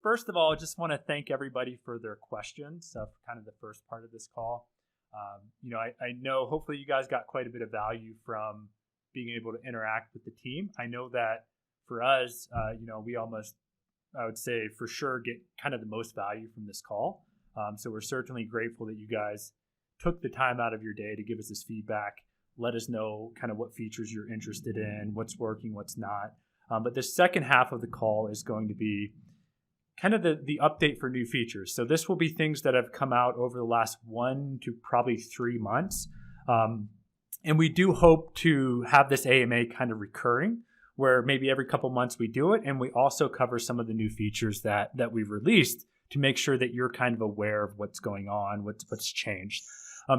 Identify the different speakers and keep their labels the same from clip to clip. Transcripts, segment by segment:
Speaker 1: first of all, I just want to thank everybody for their questions for kind of the first part of this call. I know hopefully you guys got quite a bit of value from being able to interact with the team. I know that for us, we almost, I would say for sure, get kind of the most value from this call. So we're certainly grateful that you guys took the time out of your day to give us this feedback, let us know kind of what features you're interested in, what's working, what's not. But the second half of the call is going to be kind of the update for new features. So this will be things that have come out over the last 1 to probably 3 months. And we do hope to have this AMA kind of recurring, where maybe every couple months we do it. And we also cover some of the new features that we've released to make sure that you're kind of aware of what's going on, what's changed.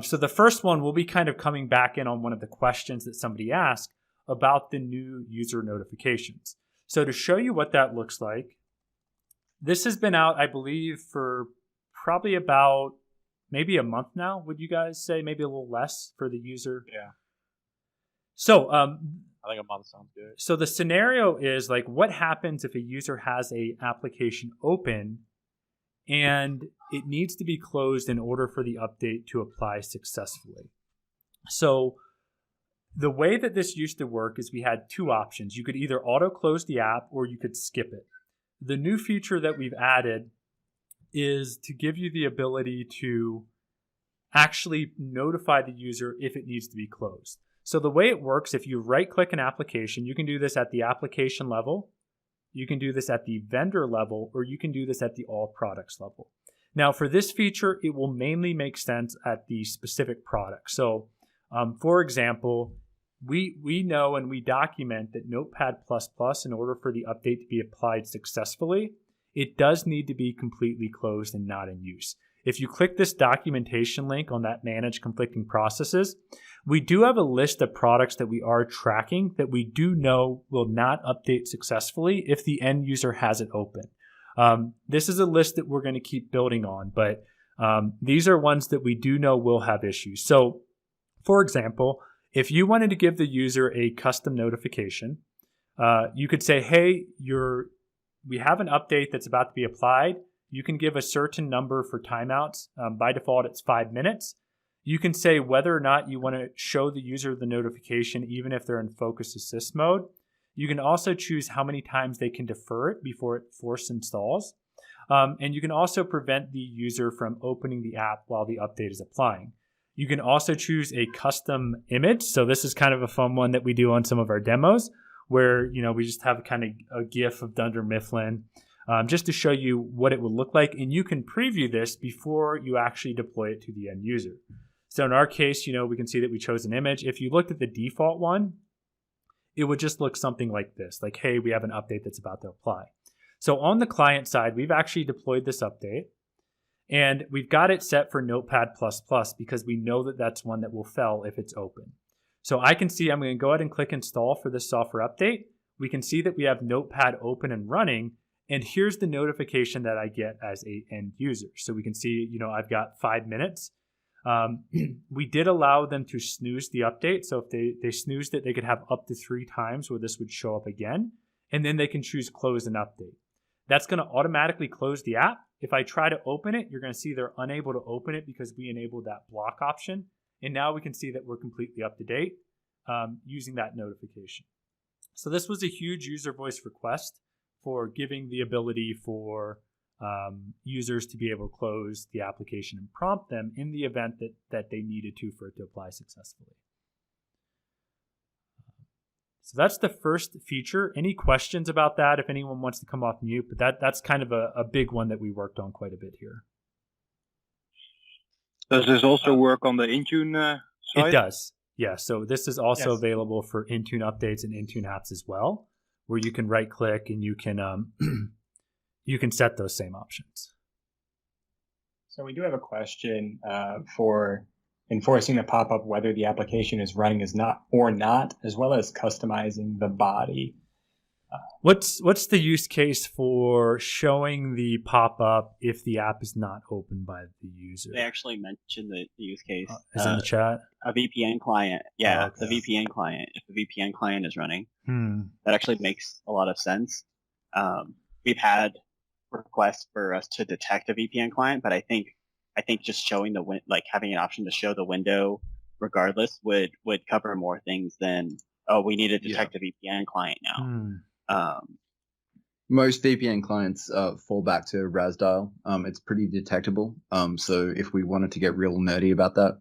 Speaker 1: So the first one, we'll be kind of coming back in on one of the questions that somebody asked about the new user notifications. So to show you what that looks like, this has been out, I believe, for probably about maybe a month now. Would you guys say maybe a little less for the user?
Speaker 2: Yeah.
Speaker 1: So
Speaker 2: I think a month sounds good.
Speaker 1: So the scenario is like, what happens if a user has a application open and it needs to be closed in order for the update to apply successfully? So the way that this used to work is we had 2 options. You could either auto close the app or you could skip it. The new feature that we've added is to give you the ability to actually notify the user if it needs to be closed. So the way it works, if you right-click an application, you can do this at the application level, you can do this at the vendor level, or you can do this at the all products level. Now, for this feature, it will mainly make sense at the specific product. So, for example, we know and we document that Notepad++, in order for the update to be applied successfully, it does need to be completely closed and not in use. If you click this documentation link on that Manage Conflicting Processes, we do have a list of products that we are tracking that we do know will not update successfully if the end user has it open. This is a list that we're going to keep building on, but these are ones that we do know will have issues. So, for example, if you wanted to give the user a custom notification, you could say, hey, we have an update that's about to be applied. You can give a certain number for timeouts. By default, it's 5 minutes. You can say whether or not you want to show the user the notification, even if they're in focus assist mode. You can also choose how many times they can defer it before it force installs. And you can also prevent the user from opening the app while the update is applying. You can also choose a custom image. So this is kind of a fun one that we do on some of our demos, where we just have kind of a GIF of Dunder Mifflin, just to show you what it would look like. And you can preview this before you actually deploy it to the end user. So in our case, we can see that we chose an image. If you looked at the default one, it would just look something like this, like, hey, we have an update that's about to apply. So on the client side, we've actually deployed this update, and we've got it set for Notepad++ because we know that that's one that will fail if it's open. So I can see, I'm going to go ahead and click install for this software update. We can see that we have Notepad open and running, and here's the notification that I get as an end user. So we can see, I've got 5 minutes. We did allow them to snooze the update. So if they snoozed it, they could have up to 3 times where this would show up again. And then they can choose close and update. That's going to automatically close the app. If I try to open it, you're going to see they're unable to open it because we enabled that block option. And now we can see that we're completely up to date using that notification. So this was a huge user voice request for giving the ability for users to be able to close the application and prompt them in the event that they needed to for it to apply successfully. So that's the first feature. Any questions about that if anyone wants to come off mute? But that's kind of a big one that we worked on quite a bit here.
Speaker 3: Does this also work on the Intune side?
Speaker 1: It does, yeah. So this is also available for Intune updates and Intune apps as well, where you can right-click and you can you can set those same options.
Speaker 4: So we do have a question for enforcing the pop-up whether the application is running or not, as well as customizing the body.
Speaker 1: What's the use case for showing the pop-up if the app is not opened by the user?
Speaker 5: They actually mentioned the use case.
Speaker 1: Is in the chat?
Speaker 5: A VPN client. Yeah,
Speaker 1: okay.
Speaker 5: The VPN client. If the VPN client is running, that actually makes a lot of sense. We've had request for us to detect a VPN client, but I think just showing having an option to show the window regardless would cover more things than, oh, we need to detect a VPN client now.
Speaker 6: Most VPN clients fall back to Rasdial. It's pretty detectable. So if we wanted to get real nerdy about that,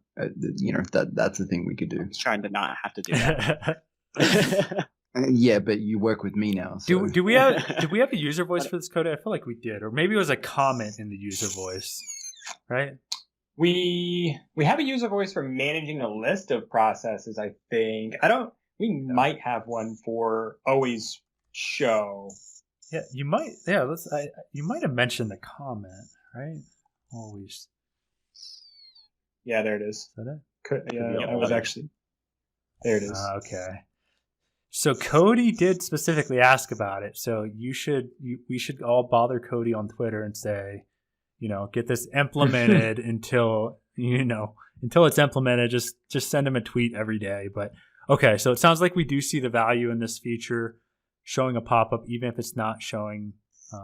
Speaker 6: that's the thing we could do.
Speaker 5: I was trying to not have to do that.
Speaker 6: Yeah, but you work with me now. So.
Speaker 1: Do we have a user voice for this code? I feel like we did, or maybe it was a comment in the user voice, right?
Speaker 4: We have a user voice for managing a list of processes. I think we might have one for always show.
Speaker 1: Yeah, you might. Yeah, you might have mentioned the comment, right? Always.
Speaker 4: Yeah, there it is.
Speaker 1: Is that it?
Speaker 4: That was actually. There it is.
Speaker 1: Okay. So Cody did specifically ask about it. So we should all bother Cody on Twitter and say, get this implemented until it's implemented. Just send him a tweet every day. But okay, so it sounds like we do see the value in this feature, showing a pop-up even if it's not showing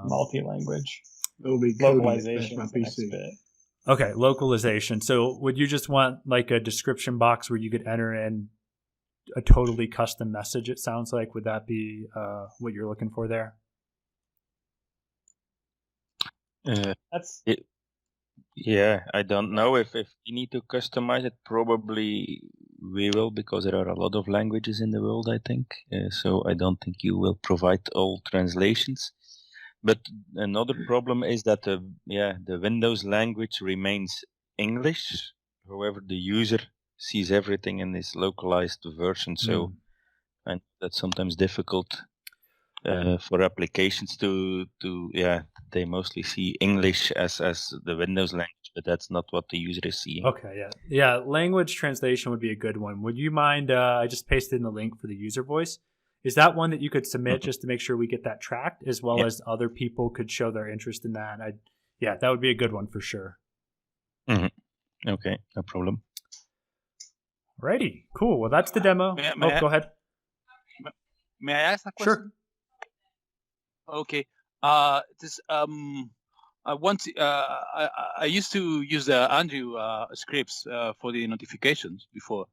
Speaker 4: multi-language.
Speaker 7: It'll be
Speaker 4: localization.
Speaker 1: Okay, localization. So would you just want like a description box where you could enter in a totally custom message, it sounds like? Would that be what you're looking for there?
Speaker 8: Yeah, I don't know if we need to customize it. Probably we will, because there are a lot of languages in the world, I think. So I don't think you will provide all translations. But another problem is that the Windows language remains English. However, the user sees everything in this localized version. So and that's sometimes difficult for applications to they mostly see English as the Windows language, but that's not what the user is seeing.
Speaker 1: Okay, yeah. Language translation would be a good one. Would you mind? I just pasted in the link for the user voice. Is that one that you could submit just to make sure we get that tracked, as well as other people could show their interest in that? That would be a good one for sure.
Speaker 8: Mm-hmm. Okay, no problem.
Speaker 1: Alrighty, cool. Well, that's the demo. Go ahead.
Speaker 2: May I ask a question?
Speaker 1: Sure.
Speaker 2: Okay. I used to use the Andrew scripts for the notifications before,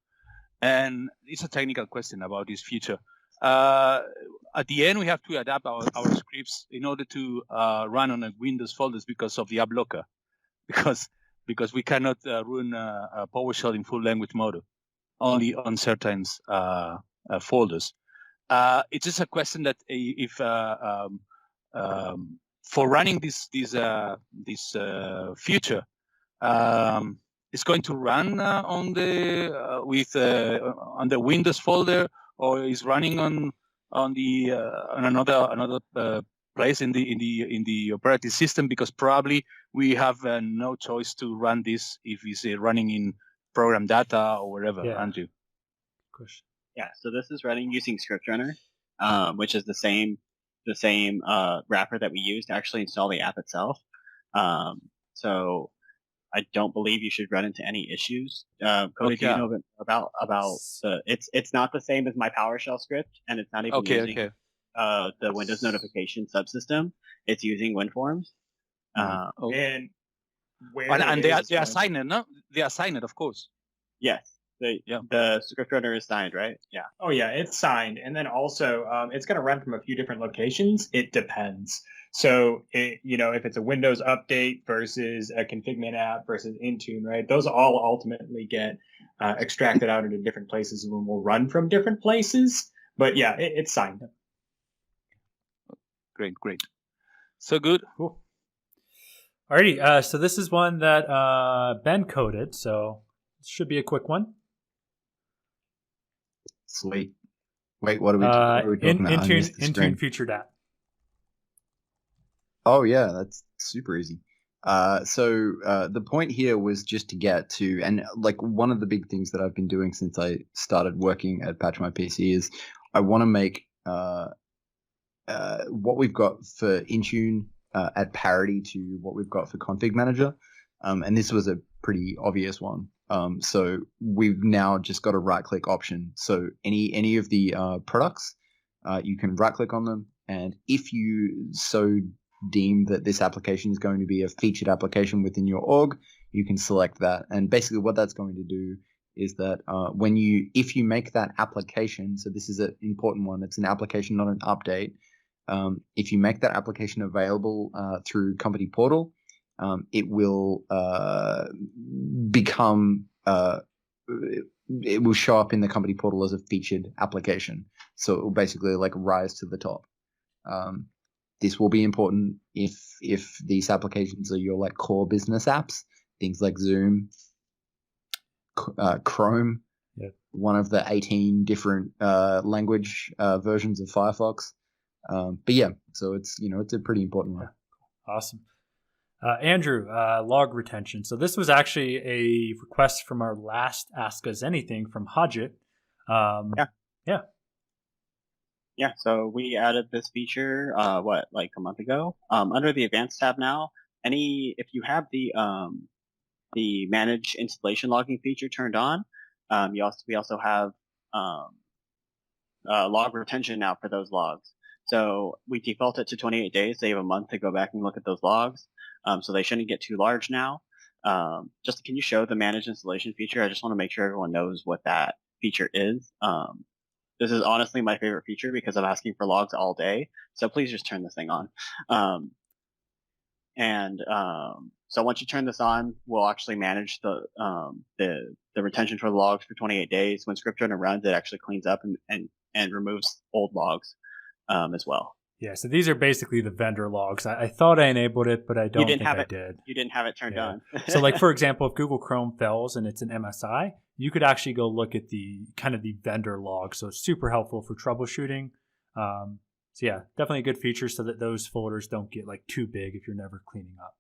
Speaker 2: and it's a technical question about this feature. At the end, we have to adapt our scripts in order to run on a Windows folders because of the app blocker, because we cannot run PowerShell in full language mode, only on certain folders. It's just a question that if for running this feature, it's going to run on the Windows folder, or is running on another place in the operating system, because probably we have no choice to run this if it's running in program data or wherever. Andrew.
Speaker 1: Question.
Speaker 5: Yeah, so this is running using ScriptRunner, which is the same wrapper that we use to actually install the app itself. So I don't believe you should run into any issues. Cody, do you know about it's not the same as my PowerShell script, and it's not even using the Windows notification subsystem. It's using WinForms.
Speaker 2: And they are signed, no? They are signed, of course.
Speaker 5: Yes. The ScriptRunner is signed, right? Yeah.
Speaker 4: Oh yeah, it's signed, and then also it's going to run from a few different locations. It depends. So if it's a Windows update versus a ConfigMan app versus Intune, right? Those all ultimately get extracted out into different places and will run from different places. But yeah, it's signed.
Speaker 2: Great. So good.
Speaker 1: Cool. Alrighty, so this is one that Ben coded, so it should be a quick one.
Speaker 6: Sweet. Wait, what are we talking about?
Speaker 1: Intune featured app.
Speaker 6: Oh yeah, that's super easy. So the point here was just to get to, and like one of the big things that I've been doing since I started working at PatchMyPC is I want to make what we've got for Intune at parity to what we've got for ConfigMgr, and this was a pretty obvious one. So we've now just got a right-click option. So any of the products, you can right-click on them, and if you so deem that this application is going to be a featured application within your org, you can select that. And basically what that's going to do is that if you make that application, so this is an important one, it's an application, not an update. If you make that application available through company portal, it will become it will show up in the company portal as a featured application. So it will basically like rise to the top. This will be important if these applications are your like core business apps, things like Zoom, Chrome, one of the 18 different language versions of Firefox. But yeah, so it's a pretty important one.
Speaker 1: Awesome. Andrew, log retention. So this was actually a request from our last Ask Us Anything from Hajit.
Speaker 5: Yeah, so we added this feature, like a month ago. Under the Advanced tab now, if you have the Manage Installation Logging feature turned on, we also have log retention now for those logs. So we default it to 28 days. They have a month to go back and look at those logs. So they shouldn't get too large now. Can you show the Manage Installation feature? I just want to make sure everyone knows what that feature is. This is honestly my favorite feature because I'm asking for logs all day. So please just turn this thing on. So once you turn this on, we'll actually manage the retention for the logs for 28 days. When ScriptRunner runs, it actually cleans up and removes old logs as well.
Speaker 1: Yeah, so these are basically the vendor logs. I thought I enabled it, but I don't think I did.
Speaker 5: You didn't have it turned on.
Speaker 1: So like, for example, if Google Chrome fails and it's an MSI, you could actually go look at the vendor log. So it's super helpful for troubleshooting. So yeah, definitely a good feature so that those folders don't get like too big if you're never cleaning up.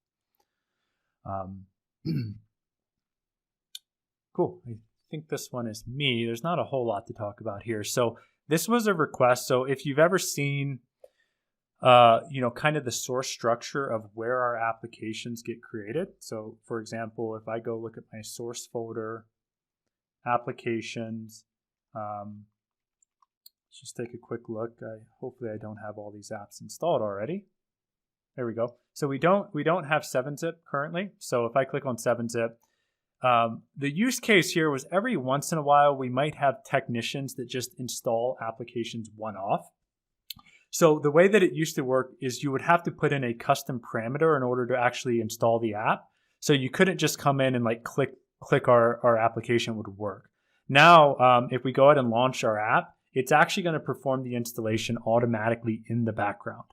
Speaker 1: Cool. I think this one is me. There's not a whole lot to talk about here. So this was a request. So if you've ever seen kind of the source structure of where our applications get created. So for example, if I go look at my source folder, applications, let's just take a quick look. Hopefully I don't have all these apps installed already. There we go. So we don't have 7-zip currently. So if I click on 7-zip, the use case here was every once in a while we might have technicians that just install applications one-off. So the way that it used to work is you would have to put in a custom parameter in order to actually install the app. So you couldn't just come in and like click our application would work. Now, if we go ahead and launch our app, it's actually going to perform the installation automatically in the background.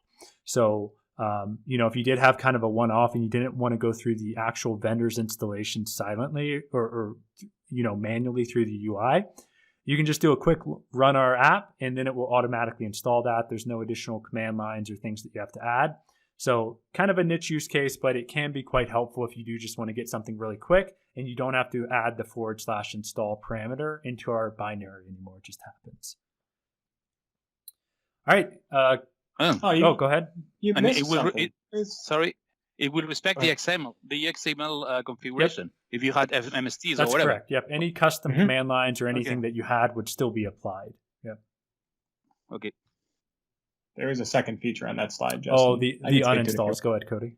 Speaker 1: So, if you did have kind of a one-off and you didn't want to go through the actual vendor's installation silently or manually through the UI, you can just do a quick run our app and then it will automatically install that. There's no additional command lines or things that you have to add. So kind of a niche use case, but it can be quite helpful if you do just want to get something really quick and you don't have to add the /install parameter into our binary anymore. It just happens. All right. Go ahead.
Speaker 4: You missed something.
Speaker 2: It will respect the XML configuration if you had MSTs or whatever.
Speaker 1: That's correct. Yep. Any custom command lines or anything that you had would still be applied. Yep.
Speaker 2: Okay.
Speaker 4: There is a second feature on that slide, Justin.
Speaker 1: Oh, the uninstalls. Go ahead, Cody.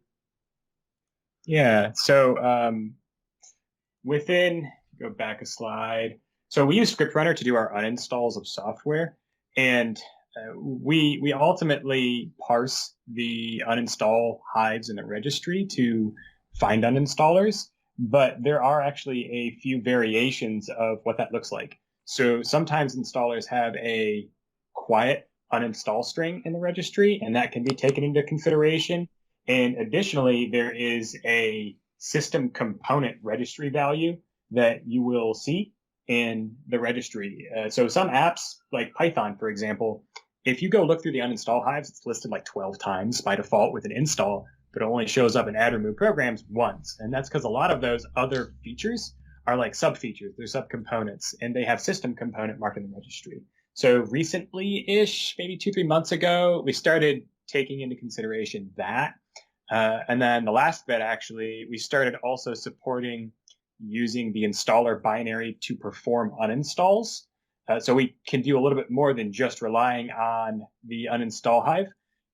Speaker 4: Yeah. So go back a slide. So we use ScriptRunner to do our uninstalls of software, and we ultimately parse the uninstall hives in the registry to find uninstallers, but there are actually a few variations of what that looks like. So sometimes installers have a quiet uninstall string in the registry, and that can be taken into consideration. And additionally, there is a system component registry value that you will see in the registry. So some apps, like Python, for example, if you go look through the uninstall hives, it's listed like 12 times by default with an install, but it only shows up in add remove programs once. And that's because a lot of those other features are like sub-features. They're sub-components, and they have system component marked in the registry. So recently-ish, maybe 2-3 months ago, we started taking into consideration that. And then the last bit, actually, we started also supporting using the installer binary to perform uninstalls. So we can do a little bit more than just relying on the uninstall hive.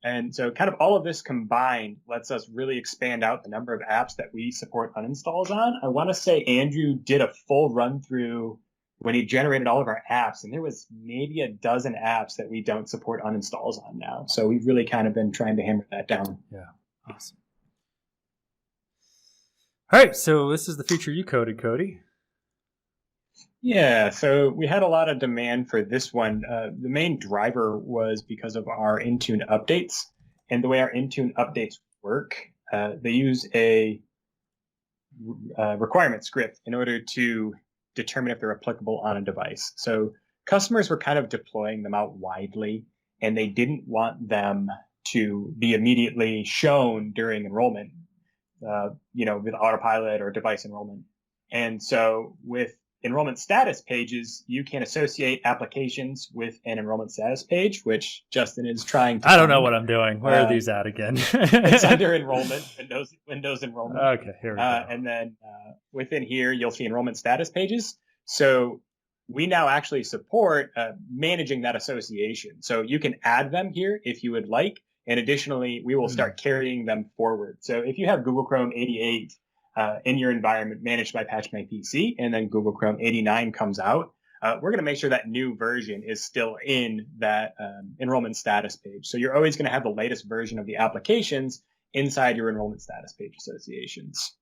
Speaker 4: And so kind of all of this combined lets us really expand out the number of apps that we support uninstalls on. I want to say Andrew did a full run through when he generated all of our apps, and there was maybe a dozen apps that we don't support uninstalls on now. So we've really kind of been trying to hammer that down.
Speaker 1: Yeah, awesome. All right, so this is the feature you coded, Cody.
Speaker 4: Yeah, so we had a lot of demand for this one. The main driver was because of our Intune updates. And the way our Intune updates work, they use a requirement script in order to determine if they're applicable on a device. So customers were kind of deploying them out widely, and they didn't want them to be immediately shown during enrollment, with autopilot or device enrollment. And so with enrollment status pages, you can associate applications with an enrollment status page, which Justin is trying to.
Speaker 1: I don't know what I'm doing. Where are these at again?
Speaker 4: It's under enrollment, Windows enrollment.
Speaker 1: Okay, here we go.
Speaker 4: And then within here, you'll see enrollment status pages. So we now actually support managing that association. So you can add them here if you would like. And additionally, we will start carrying them forward. So if you have Google Chrome 88 in your environment managed by PatchMyPC, and then Google Chrome 89 comes out, we're going to make sure that new version is still in that enrollment status page. So you're always going to have the latest version of the applications inside your enrollment status page associations.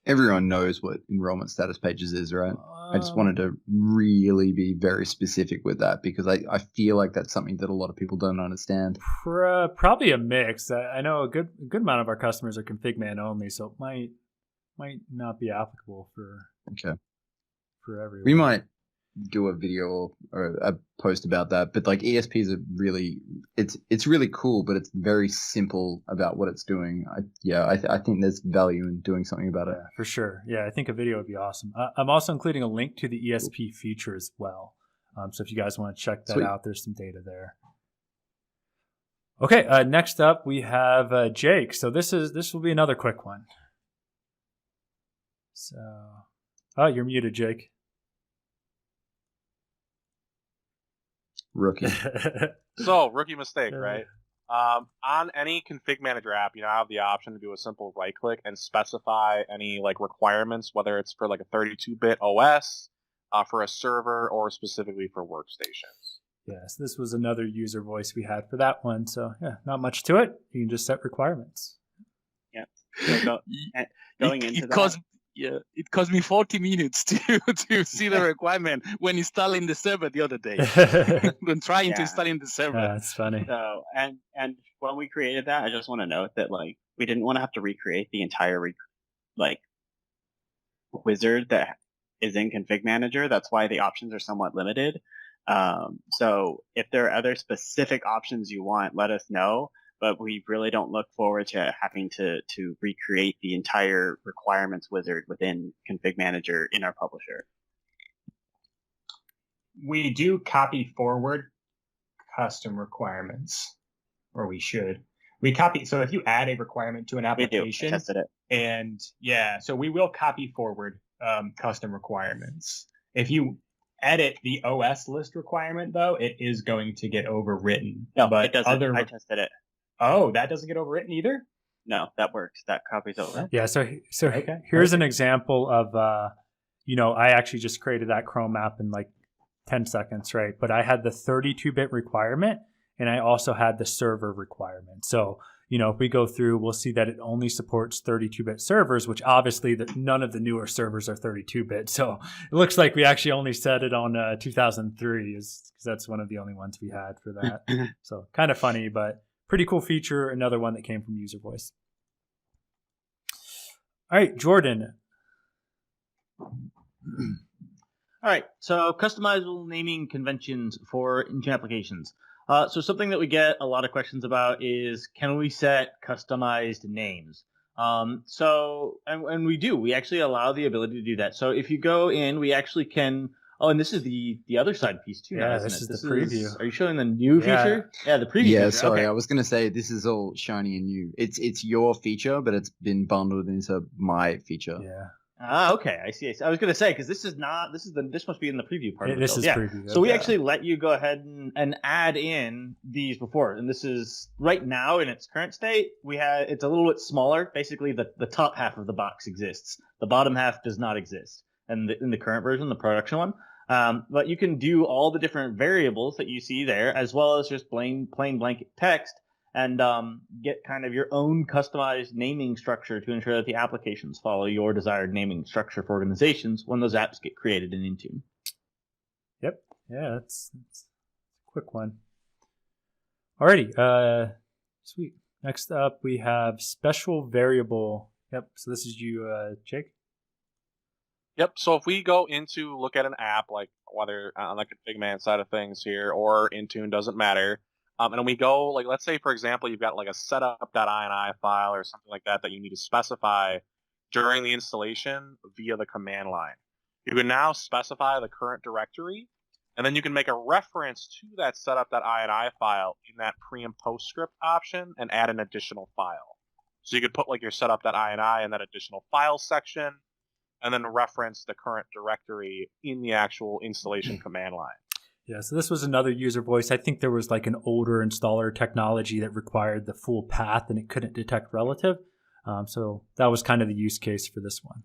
Speaker 6: Everyone knows what enrollment status pages is, right? I just wanted to really be very specific with that because I feel like that's something that a lot of people don't understand.
Speaker 1: Probably a mix. I know a good amount of our customers are ConfigMan only, so it might not be applicable for everyone.
Speaker 6: We might do a video or a post about that, but like ESPs are really it's really cool, but it's very simple about what it's doing. I think there's value in doing something about it.
Speaker 1: Yeah, for sure. Yeah, I think a video would be awesome. I'm also including a link to the ESP feature as well. So if you guys want to check that out, there's some data there. Okay, next up we have Jake. So this will be another quick one. So, you're muted, Jake.
Speaker 6: Rookie.
Speaker 7: So, rookie mistake, right? On any ConfigMgr app, I have the option to do a simple right click and specify any requirements, whether it's for a 32-bit OS, for a server, or specifically for workstations.
Speaker 1: Yes, this was another user voice we had for that one. So yeah, not much to it. You can just set requirements.
Speaker 5: Yeah. So going into that.
Speaker 2: Yeah, it cost me 40 minutes to see the requirement when installing the server the other day. When trying to install in the server.
Speaker 1: That's funny.
Speaker 5: So, and when we created that, I just want to note that we didn't want to have to recreate the entire wizard that is in ConfigMgr. That's why the options are somewhat limited. So if there are other specific options you want, let us know. But we really don't look forward to having to recreate the entire requirements wizard within ConfigMgr in our publisher.
Speaker 4: We do copy forward custom requirements, or we should. We copy. So if you add a requirement to an application,
Speaker 5: we do. I tested it.
Speaker 4: And so we will copy forward custom requirements. If you edit the OS list requirement, though, it is going to get overwritten.
Speaker 5: No, but it doesn't. I tested it.
Speaker 4: Oh, that doesn't get overwritten either?
Speaker 5: No, that works. That copies over.
Speaker 1: Yeah, so here's an example of, I actually just created that Chrome app in 10 seconds, right? But I had the 32-bit requirement, and I also had the server requirement. So, if we go through, we'll see that it only supports 32-bit servers, which obviously none of the newer servers are 32-bit. So it looks like we actually only set it on 2003 because that's one of the only ones we had for that. So kind of funny, but pretty cool feature. Another one that came from user voice. All right, Jordan.
Speaker 9: All right, so customizable naming conventions for Intune applications. So something that we get a lot of questions about is, can we set customized names? And we do. We actually allow the ability to do that. So if you go in, we actually can. Oh, and this is the other side piece too.
Speaker 1: Yeah,
Speaker 9: now,
Speaker 1: this is the preview.
Speaker 9: Are you showing the new feature? Yeah, the preview.
Speaker 6: Yeah,
Speaker 9: feature.
Speaker 6: sorry,
Speaker 9: Okay.
Speaker 6: I was going to say this is all shiny and new. It's your feature, but it's been bundled into my feature.
Speaker 1: Yeah.
Speaker 9: Okay, I see. I was going to say, because this must be in the preview part of the
Speaker 1: This
Speaker 9: build.
Speaker 1: is preview.
Speaker 9: So we actually let you go ahead and add in these before, and this is right now in its current state. It's a little bit smaller. Basically, the top half of the box exists. The bottom half does not exist, and in the current version, the production one. But you can do all the different variables that you see there, as well as just plain blanket text, and get kind of your own customized naming structure to ensure that the applications follow your desired naming structure for organizations when those apps get created in Intune.
Speaker 1: Yep. Yeah, that's a quick one. Alrighty. Sweet. Next up, we have special variable. Yep. So this is you, Jake.
Speaker 7: Yep. So if we go into look at an app, like whether on the ConfigMan side of things here or Intune, doesn't matter. And we go, like, let's say, for example, you've got like a setup.ini file or something like that you need to specify during the installation via the command line. You can now specify the current directory, and then you can make a reference to that setup.ini file in that pre and postscript option and add an additional file. So you could put like your setup.ini in that additional file section, and then reference the current directory in the actual installation command line.
Speaker 1: Yeah, so this was another user voice. I think there was like an older installer technology that required the full path and it couldn't detect relative. So that was kind of the use case for this one.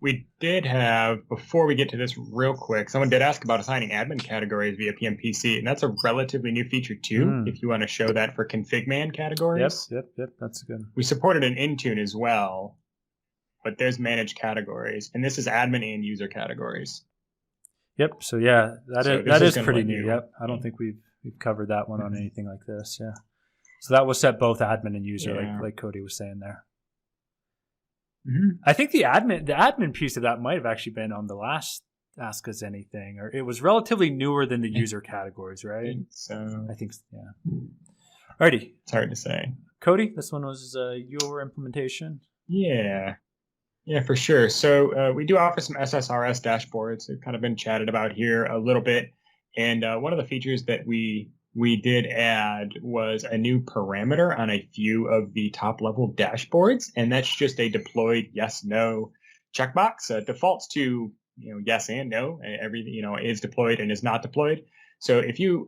Speaker 4: We did have, before we get to this real quick, someone did ask about assigning admin categories via PMPC, and that's a relatively new feature too, if you want to show that for ConfigMan categories.
Speaker 1: Yep, that's good.
Speaker 4: We supported an Intune as well, but there's managed categories, and this is admin and user categories.
Speaker 1: Yep. So yeah, that is pretty new. Yep. I don't think we've covered that one on anything like this. Yeah. So that will set both admin and user, like Cody was saying there. I think the admin piece of that might have actually been on the last Ask Us Anything, or it was relatively newer than the user categories, right?
Speaker 4: I think so.
Speaker 1: Yeah. Alrighty.
Speaker 4: It's hard to say.
Speaker 1: Cody, this one was your implementation.
Speaker 4: Yeah, for sure. So we do offer some SSRS dashboards. They've kind of been chatted about here a little bit. And one of the features that we did add was a new parameter on a few of the top level dashboards. And that's just a deployed yes, no checkbox. Defaults to yes and no. Everything is deployed and is not deployed. So if you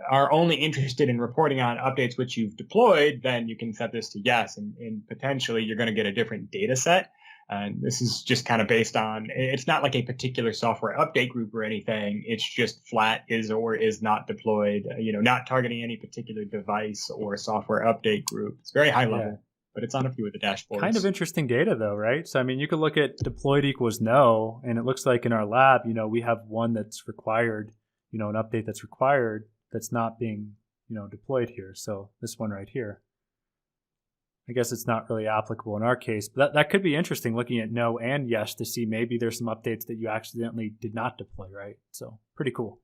Speaker 4: are only interested in reporting on updates which you've deployed, then you can set this to yes. And potentially you're going to get a different data set. And this is just kind of based on, it's not like a particular software update group or anything. It's just flat is or is not deployed, not targeting any particular device or software update group. It's very high level, but it's on a few of the dashboards.
Speaker 1: Kind of interesting data though, right? So, I mean, you could look at deployed equals no, and it looks like in our lab, we have one that's required, an update that's required that's not being, deployed here. So this one right here. I guess it's not really applicable in our case, but that could be interesting looking at no and yes to see maybe there's some updates that you accidentally did not deploy, right? So pretty cool.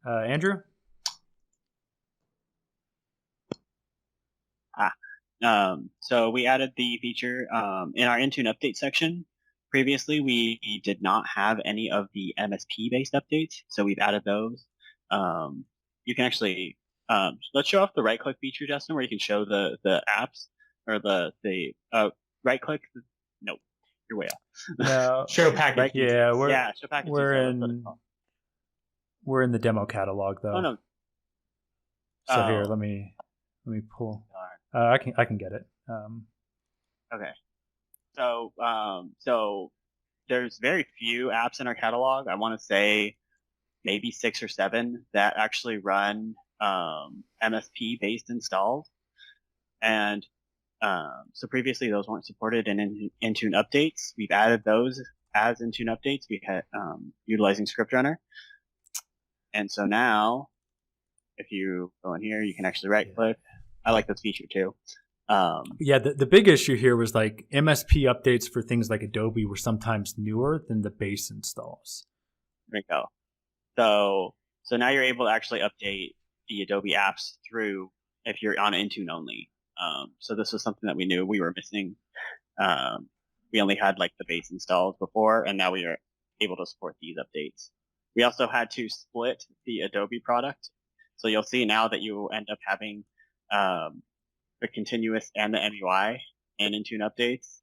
Speaker 1: Andrew?
Speaker 5: So we added the feature in our Intune update section. Previously, we did not have any of the MSP-based updates, so we've added those. You can actually... let's show off the right-click feature, Justin, where you can show the apps or the right-click. Nope, you're way off.
Speaker 1: No.
Speaker 4: Show package.
Speaker 1: Yeah,
Speaker 5: show packages.
Speaker 1: We're in the demo catalog though.
Speaker 5: Oh no.
Speaker 1: So here, let me pull. I can get it.
Speaker 5: Okay. So there's very few apps in our catalog. I want to say maybe 6 or 7 that actually run MSP based installs, and so previously those weren't supported in Intune updates. We've added those as Intune updates. We had utilizing ScriptRunner, and so now if you go in here, you can actually right click. I like this feature too.
Speaker 1: The big issue here was like MSP updates for things like Adobe were sometimes newer than the base installs.
Speaker 5: There we go. So now you're able to actually update the Adobe apps through if you're on Intune only. So this was something that we knew we were missing. We only had like the base installs before, and now we are able to support these updates. We also had to split the Adobe product. So you'll see now that you end up having the continuous and the MUI and Intune updates.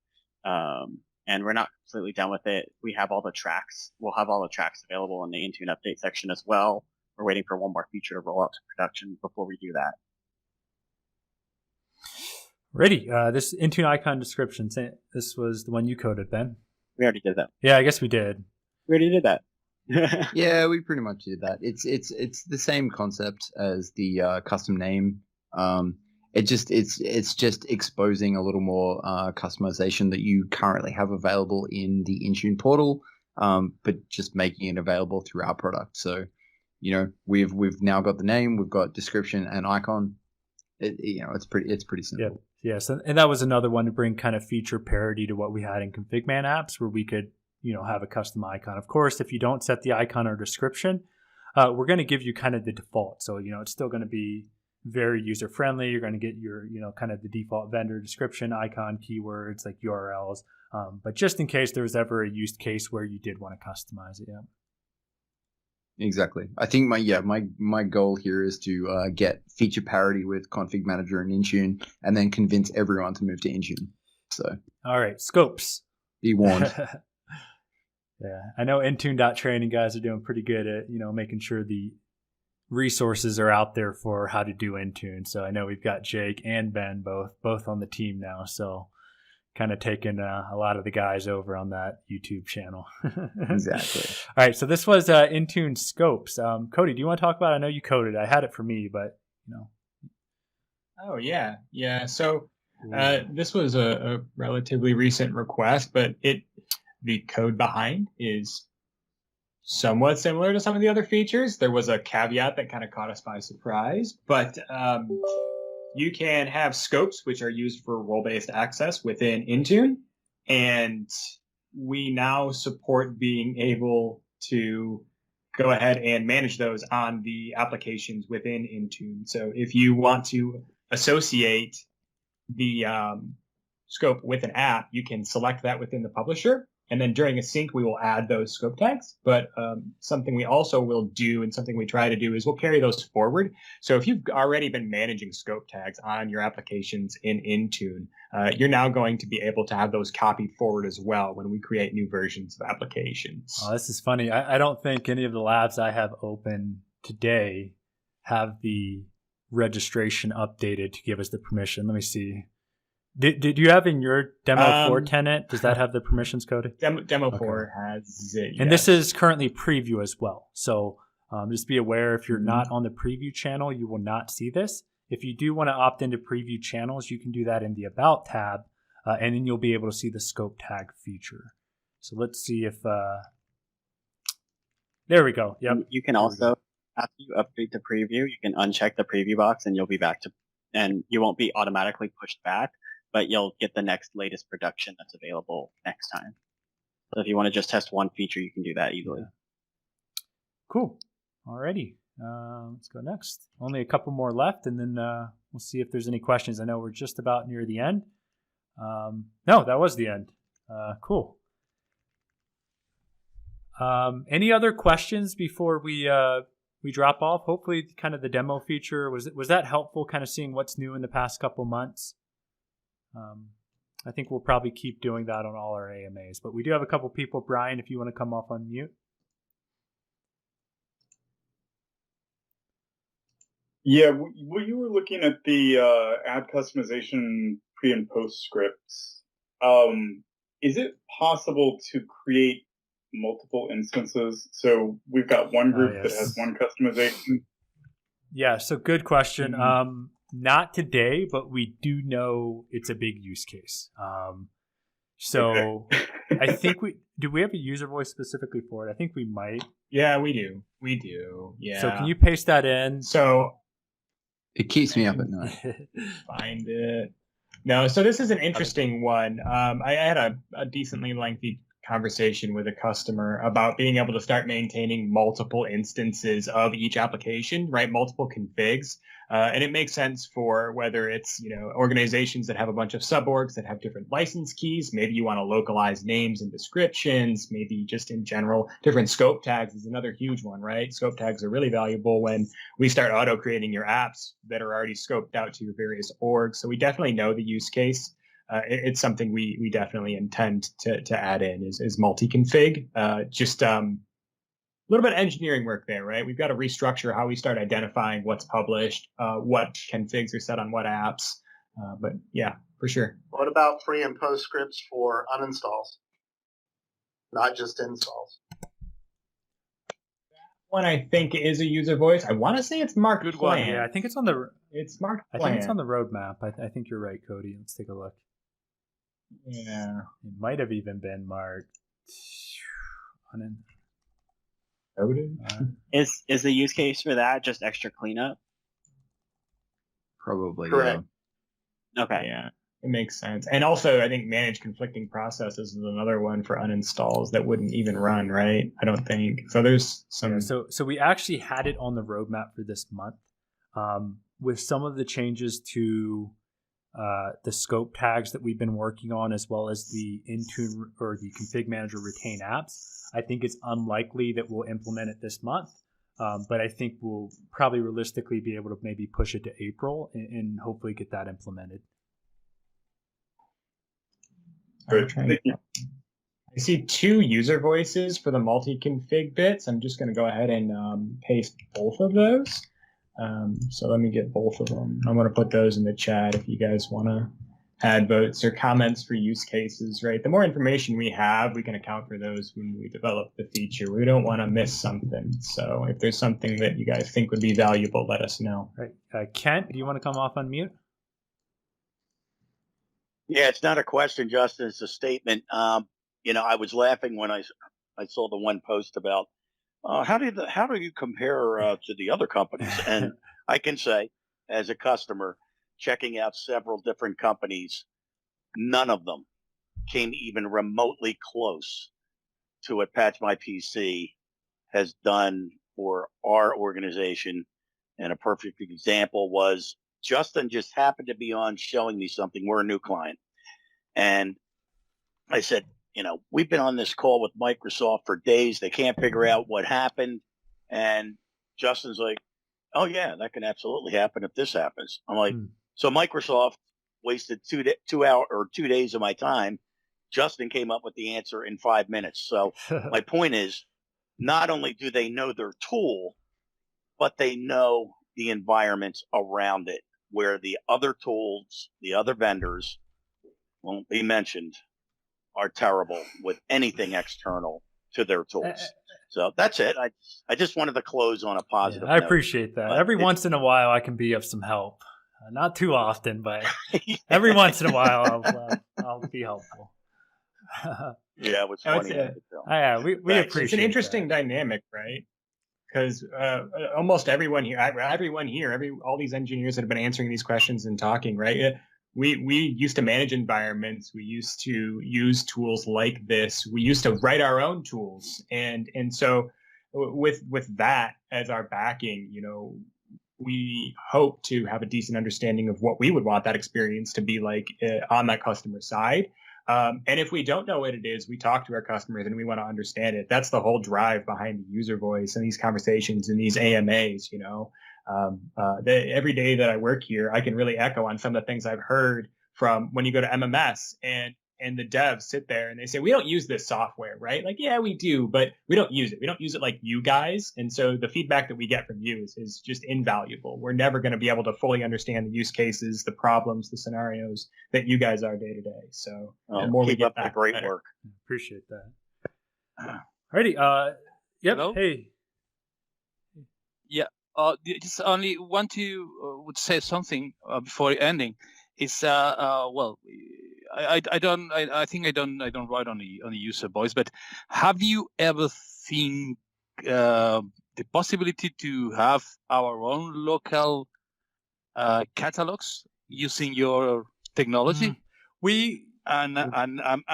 Speaker 5: And we're not completely done with it. We have all the tracks. We'll have all the tracks available in the Intune update section as well. We're waiting for one more feature to roll out to production before we do that.
Speaker 1: Ready. This Intune icon description. This was the one you coded, Ben.
Speaker 5: We already did that.
Speaker 1: Yeah, I guess we did.
Speaker 5: We already did that.
Speaker 6: Yeah, we pretty much did that. It's the same concept as the custom name. It's just exposing a little more customization that you currently have available in the Intune portal, but just making it available through our product. So, we've now got the name, we've got description and icon. It's pretty simple.
Speaker 1: Yeah. Yes, and that was another one to bring kind of feature parity to what we had in ConfigMan apps, where we could have a custom icon. Of course, if you don't set the icon or description, we're going to give you kind of the default. So it's still going to be very user friendly. You're going to get your kind of the default vendor description, icon, keywords like URLs. But just in case there was ever a use case where you did want to customize it, yeah.
Speaker 6: Exactly. I think my goal here is to get feature parity with ConfigMgr and Intune, and then convince everyone to move to Intune. So,
Speaker 1: all right, scopes.
Speaker 6: Be warned.
Speaker 1: Yeah, I know Intune.training guys are doing pretty good at making sure the resources are out there for how to do Intune. So I know we've got Jake and Ben both on the team now. So kind of taking a lot of the guys over on that YouTube channel.
Speaker 6: Exactly.
Speaker 1: All right, so this was Intune scopes. Cody, do you want to talk about it? I know you coded. I had it for me, but
Speaker 4: Oh yeah. So this was a relatively recent request, but the code behind is somewhat similar to some of the other features. There was a caveat that kind of caught us by surprise, but you can have scopes which are used for role-based access within Intune, and we now support being able to go ahead and manage those on the applications within Intune. So if you want to associate the scope with an app, you can select that within the publisher. And then during a sync, we will add those scope tags. But something we also will do, and something we try to do, is we'll carry those forward. So if you've already been managing scope tags on your applications in Intune, you're now going to be able to have those copied forward as well when we create new versions of applications.
Speaker 1: Oh, this is funny. I don't think any of the labs I have open today have the registration updated to give us the permission. Let me see. Did you have in your demo 4 tenant? Does that have the permissions coded?
Speaker 4: Demo 4 has it.
Speaker 1: And this is currently preview as well. So just be aware, if you're not on the preview channel, you will not see this. If you do want to opt into preview channels, you can do that in the About tab, and then you'll be able to see the scope tag feature. So let's see if... there we go. Yep.
Speaker 5: You can also, after you update to preview, you can uncheck the preview box, and you'll be back to... And you won't be automatically pushed back, but you'll get the next latest production that's available next time. So if you want to just test one feature, you can do that easily.
Speaker 1: Cool. Alrighty. Let's go next. Only a couple more left, and then we'll see if there's any questions. I know we're just about near the end. No, that was the end. Cool. Any other questions before we drop off? Hopefully, kind of the demo feature, was that helpful, kind of seeing what's new in the past couple months? I think we'll probably keep doing that on all our AMAs, but we do have a couple people. Brian, if you want to come off on mute.
Speaker 10: Yeah, well, you were looking at the add customization pre and post scripts. Is it possible to create multiple instances? So we've got one group that has one customization.
Speaker 1: Yeah, so good question. Not today, but we do know it's a big use case. So I think do we have a user voice specifically for it? I think we might.
Speaker 4: Yeah, we do. We do. Yeah.
Speaker 1: So can you paste that in?
Speaker 4: So
Speaker 6: it keeps me up at night.
Speaker 4: Find it. No, so this is an interesting one. I had a decently lengthy conversation with a customer about being able to start maintaining multiple instances of each application, right? Multiple configs. And it makes sense for whether it's, organizations that have a bunch of suborgs that have different license keys. Maybe you want to localize names and descriptions. Maybe just in general, different scope tags is another huge one, right? Scope tags are really valuable when we start auto creating your apps that are already scoped out to your various orgs. So we definitely know the use case. it's something we definitely intend to add in is multi-config. Just a little bit of engineering work there, right? We've got to restructure how we start identifying what's published, what configs are set on what apps. But yeah, for sure.
Speaker 11: What about pre and post scripts for uninstalls, not just installs?
Speaker 4: One I think is a user voice. I want to say it's marked
Speaker 1: Good
Speaker 4: plan.
Speaker 1: one. Yeah, I think it's on the.
Speaker 4: It's marked
Speaker 1: I
Speaker 4: plan.
Speaker 1: think it's on the roadmap. I think you're right, Cody. Let's take a look.
Speaker 4: Yeah.
Speaker 1: It might have even been marked.
Speaker 5: Is the use case for that just extra cleanup?
Speaker 6: Probably.
Speaker 11: Correct.
Speaker 6: Yeah.
Speaker 5: Okay.
Speaker 4: Yeah, it makes sense. And also, I think manage conflicting processes is another one for uninstalls that wouldn't even run, right? I don't think. So there's some.
Speaker 1: Yeah, so we actually had it on the roadmap for this month. With some of the changes to the scope tags that we've been working on, as well as the Intune or the config manager retain apps, I think it's unlikely that we'll implement it this month. But I think we'll probably realistically be able to maybe push it to April and hopefully get that implemented.
Speaker 4: I see 2 user voices for the multi-config bits. I'm just going to go ahead and paste both of those. So let me get both of them. I'm going to put those in the chat if you guys want to add votes or comments for use cases, right? The more information we have, we can account for those when we develop the feature. We don't want to miss something. So if there's something that you guys think would be valuable, let us know.
Speaker 1: Right. Kent, do you want to come off on mute?
Speaker 12: Yeah, it's not a question, Justin. It's a statement. I was laughing when I saw the one post about how do you compare to the other companies? And I can say, as a customer, checking out several different companies, none of them came even remotely close to what PatchMyPC has done for our organization. And a perfect example was Justin just happened to be on showing me something. We're a new client. And I said, we've been on this call with Microsoft for days. They can't figure out what happened. And Justin's like, oh, yeah, that can absolutely happen if this happens. I'm like, so Microsoft wasted 2 days of my time. Justin came up with the answer in 5 minutes. So my point is, not only do they know their tool, but they know the environments around it, where the other tools, the other vendors, won't be mentioned, are terrible with anything external to their tools. So that's it. I just wanted to close on a positive note.
Speaker 1: I appreciate that. Every once in a while, I can be of some help. Not too often, but every once in a while, I'll be helpful.
Speaker 12: Yeah, it was funny.
Speaker 1: We appreciate
Speaker 4: It's an interesting dynamic, right? Because almost everyone here, all these engineers that have been answering these questions and talking, right? We used to manage environments. We used to use tools like this. We used to write our own tools, and so with that as our backing, we hope to have a decent understanding of what we would want that experience to be like on that customer side. And if we don't know what it is, we talk to our customers and we want to understand it. That's the whole drive behind the user voice and these conversations and these AMAs, every day that I work here, I can really echo on some of the things I've heard from when you go to MMS and the devs sit there and they say, we don't use this software, right? Like, yeah, we do, but we don't use it. We don't use it like you guys. And so the feedback that we get from you is just invaluable. We're never going to be able to fully understand the use cases, the problems, the scenarios that you guys are day to day. So the more we get that,
Speaker 12: great
Speaker 4: better.
Speaker 12: work.
Speaker 1: Appreciate that. Alrighty. Yep.
Speaker 2: Hello?
Speaker 1: Hey.
Speaker 2: Yeah. Just only want to would say something before ending. Is I think I don't write on the user voice, but have you ever seen the possibility to have our own local catalogs using your technology? I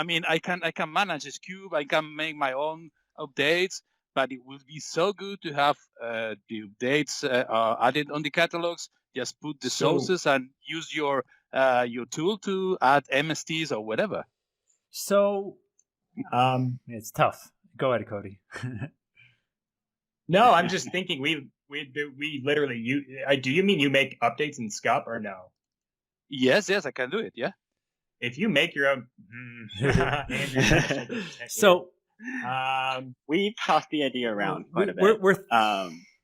Speaker 2: mean, I can manage this cube. I can make my own updates, but it would be so good to have the updates added on the catalogs. Just put the sources and use your tool to add MSTs or whatever.
Speaker 1: So, it's tough. Go ahead, Cody.
Speaker 4: No, I'm just thinking we literally do you mean you make updates in SCUP or no?
Speaker 2: Yes, I can do it. Yeah.
Speaker 4: if you make your own,
Speaker 1: So
Speaker 5: we tossed the idea around quite a bit.
Speaker 1: Go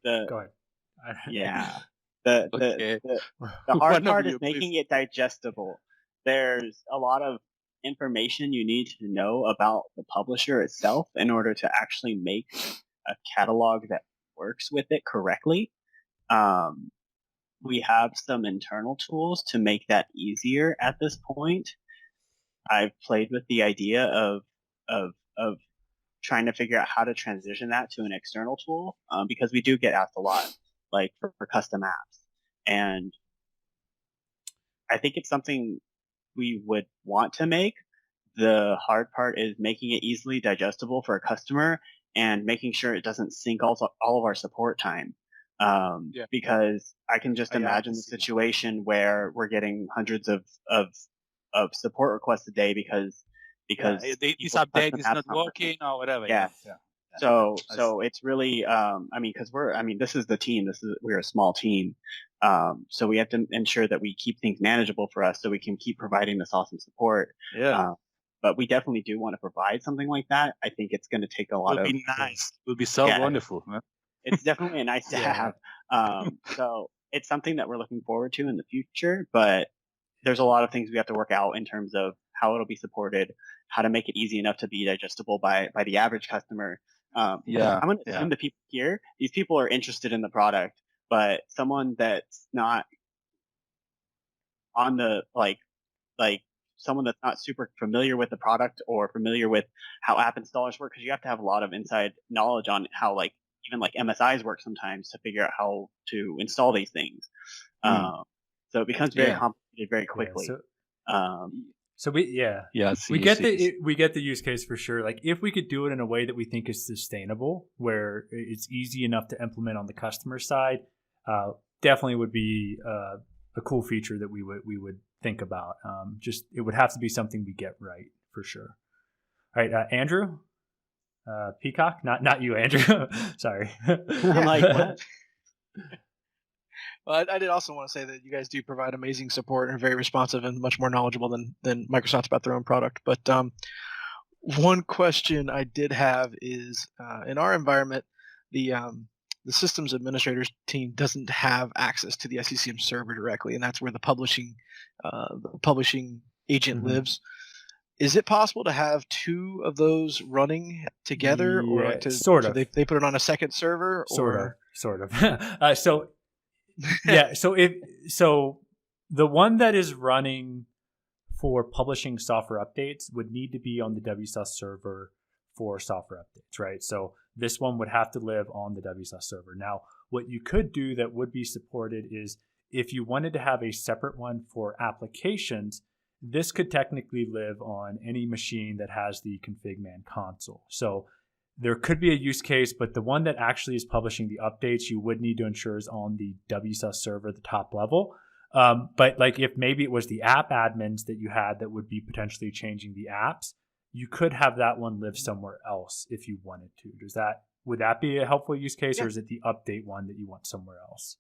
Speaker 5: The
Speaker 1: ahead.
Speaker 5: yeah, the
Speaker 2: Okay.
Speaker 5: the hard
Speaker 2: One of
Speaker 5: part
Speaker 2: you,
Speaker 5: is making it digestible. There's a lot of information you need to know about the publisher itself in order to actually make a catalog that works with it correctly. We have some internal tools to make that easier at this point. I've played with the idea of trying to figure out how to transition that to an external tool, because we do get asked a lot, like for custom apps. And I think it's something we would want to make. The hard part is making it easily digestible for a customer and making sure it doesn't sink all of our support time. Because I can just imagine the situation where we're getting hundreds of support requests a day because
Speaker 2: this update is not working or whatever.
Speaker 5: Yeah. So it's really, because this is the team. We're a small team. So we have to ensure that we keep things manageable for us so we can keep providing this awesome support.
Speaker 2: Yeah.
Speaker 5: But we definitely do want to provide something like that. I think it's going to take a lot of.
Speaker 2: It would be nice. It would be so wonderful. Man.
Speaker 5: It's definitely a nice to have. So it's something that we're looking forward to in the future, but there's a lot of things we have to work out in terms of how it'll be supported, how to make it easy enough to be digestible by the average customer. I'm going to assume the people here, these people are interested in the product, but someone that's not on the, like someone that's not super familiar with the product or familiar with how app installers work, because you have to have a lot of inside knowledge on how even MSIs work sometimes to figure out how to install these things. So it becomes very complicated very quickly.
Speaker 1: We get the use case for sure. Like if we could do it in a way that we think is sustainable, where it's easy enough to implement on the customer side, definitely would be a cool feature that we would think about. Just it would have to be something we get right for sure. All right, Andrew, Peacock, not you, Andrew. Sorry.
Speaker 5: I'm like, what?
Speaker 13: Well, I did also want to say that you guys do provide amazing support and are very responsive and much more knowledgeable than Microsoft about their own product. But one question I did have is, in our environment, the systems administrators team doesn't have access to the SCCM server directly, and that's where the publishing agent lives. Is it possible to have two of those running together, or
Speaker 1: sort of?
Speaker 13: So they put it on a second server, or
Speaker 1: sort of. So the one that is running for publishing software updates would need to be on the WSUS server for software updates, right? So this one would have to live on the WSUS server. Now, what you could do that would be supported is if you wanted to have a separate one for applications, this could technically live on any machine that has the ConfigMan console. So there could be a use case, but the one that actually is publishing the updates, you would need to ensure is on the WSUS server, the top level. But like if maybe it was the app admins that you had that would be potentially changing the apps, you could have that one live somewhere else if you wanted to. Would that be a helpful use case, or is it the update one that you want somewhere else?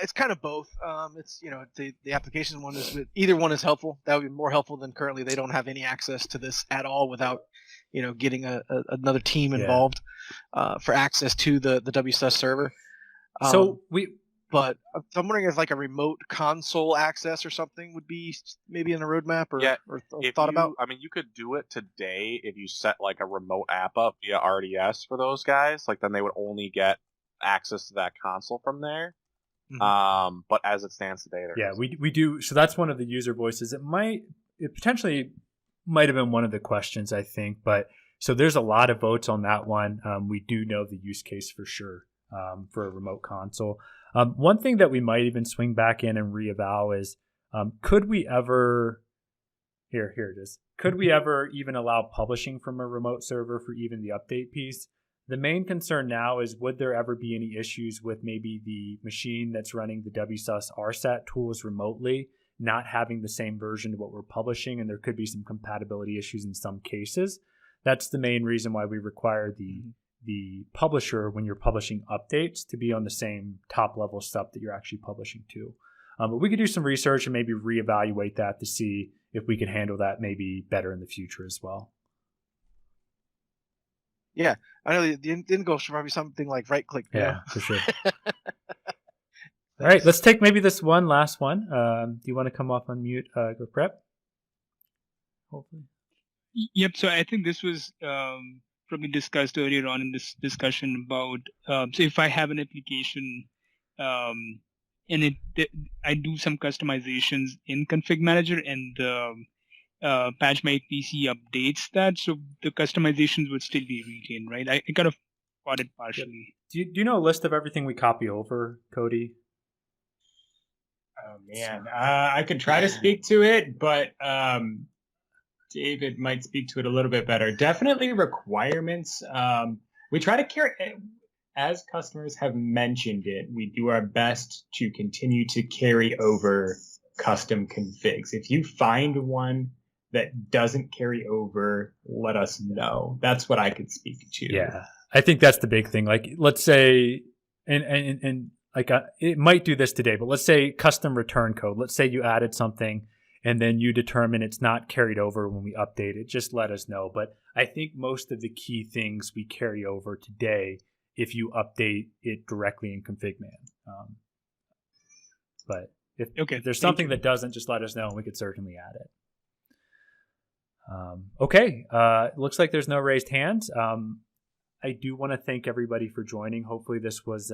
Speaker 13: It's kind of both. It's the application one is either one is helpful. That would be more helpful than currently. They don't have any access to this at all without getting another team involved for access to the WSUS server. But I'm wondering if like a remote console access or something would be maybe in the roadmap or thought about.
Speaker 7: I mean, you could do it today if you set like a remote app up via RDS for those guys. Like then they would only get access to that console from there. But as it stands today,
Speaker 1: we do. So that's one of the user voices. It potentially might have been one of the questions, I think. But so there's a lot of votes on that one. We do know the use case for sure for a remote console. One thing that we might even swing back in and reeval is, could we ever? Here it is. Could we ever even allow publishing from a remote server for even the update piece? The main concern now is, would there ever be any issues with maybe the machine that's running the WSUS RSAT tools remotely not having the same version of what we're publishing, and there could be some compatibility issues in some cases. That's the main reason why we require the publisher, when you're publishing updates, to be on the same top level stuff that you're actually publishing to. But we could do some research and maybe reevaluate that to see if we can handle that maybe better in the future as well.
Speaker 13: Yeah, I know the end goal should probably be something like right click.
Speaker 1: Yeah, for sure. All right, let's take maybe this one last one. Do you want to come off on mute, go prep? Hopefully.
Speaker 14: Yep. So I think this was probably discussed earlier on in this discussion about so if I have an application and I do some customizations in ConfigMgr and PatchMyPC updates that, so the customizations would still be retained, right? I kind of got it partially.
Speaker 1: Do you know a list of everything we copy over, Cody?
Speaker 4: Oh man, I could try to speak to it, but David might speak to it a little bit better. Definitely requirements. We try to carry, as customers have mentioned it, we do our best to continue to carry over custom configs. If you find one that doesn't carry over, let us know. That's what I could speak to.
Speaker 1: Yeah, I think that's the big thing. Like, let's say, and like it might do this today, but let's say custom return code. Let's say you added something and then you determine it's not carried over when we update it. Just let us know. But I think most of the key things we carry over today if you update it directly in ConfigMan. But if there's something that doesn't, just let us know and we could certainly add it. Okay, looks like there's no raised hands. I do want to thank everybody for joining. Hopefully this was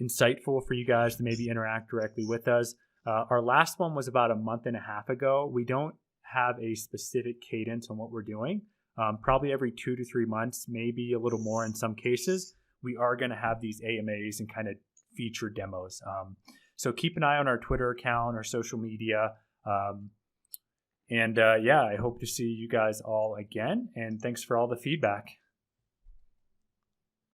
Speaker 1: insightful for you guys to maybe interact directly with us. Our last one was about a month and a half ago. We don't have a specific cadence on what we're doing. Probably every 2 to 3 months, maybe a little more in some cases, we are going to have these AMAs and kind of feature demos. So keep an eye on our Twitter account, our social media. Yeah, I hope to see you guys all again. And thanks for all the feedback.